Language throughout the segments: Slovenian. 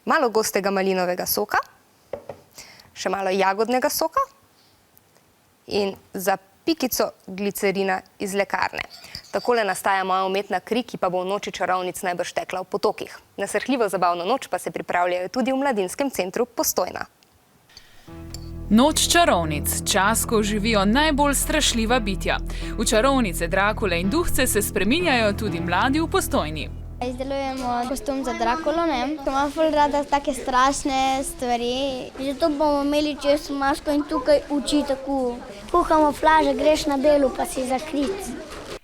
malo gostega malinovega soka, še malo jagodnega soka in za pikico glicerina iz lekarne. Takole nastaja moja umetna kri, ki pa bo v noči čarovnic najbrž tekla v potokih. Na srhljivo zabavno noč pa se pripravljajo tudi v Mladinskem centru Postojna. Noč čarovnic, čas, ko živijo najbolj strašljiva bitja. V čarovnice, Drakule in duhce se spreminjajo tudi mladi v Postojni. Izdelujemo kostum za Drakulo, ko imam ful rada take strašne stvari. Zato bomo imeli čez masko in tukaj oči tako. Kuhamo flaže, greš na delu pa si zakrit.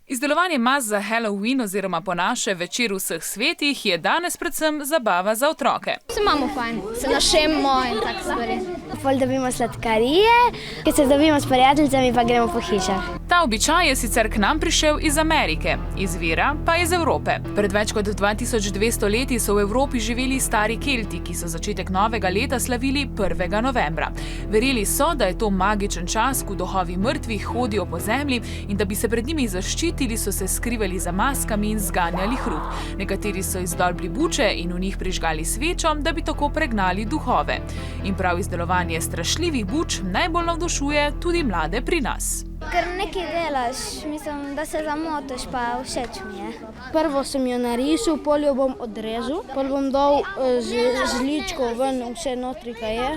Izdelovanje mas za Halloween oziroma po naše večer vseh svetih je danes predvsem zabava za otroke. Se imamo fajn, se našemo in tak stvari. Ful dobimo sladkarije, ko se dobimo s prijateljicami pa gremo po hišah. Ta običaj je sicer k nam prišel iz Amerike, izvira pa iz Evrope. Pred več kot 2200 leti so v Evropi živeli stari Kelti, ki so začetek novega leta slavili 1. novembra. Verjeli so, da je to magičen čas, ko duhovi mrtvih hodijo po zemlji in da bi se pred njimi zaščitili, so se skrivali za maskami in zganjali hrup. Nekateri so izdolbli buče in v njih prižgali svečo, da bi tako pregnali duhove. In prav izdelovanje strašljivih buč najbolj navdušuje tudi mlade pri nas. Ker nekaj delaš, mislim, da se zamotiš, pa všeč mi je. Prvo sem jo narisal, pol jo bom odrezal, pol bom dal žličko ven, vse notri, kaj je.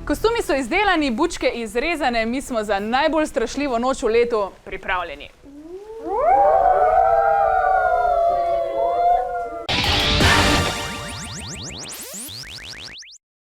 Kostumi so izdelani, bučke izrezane, mi smo za najbolj strašljivo noč v letu pripravljeni.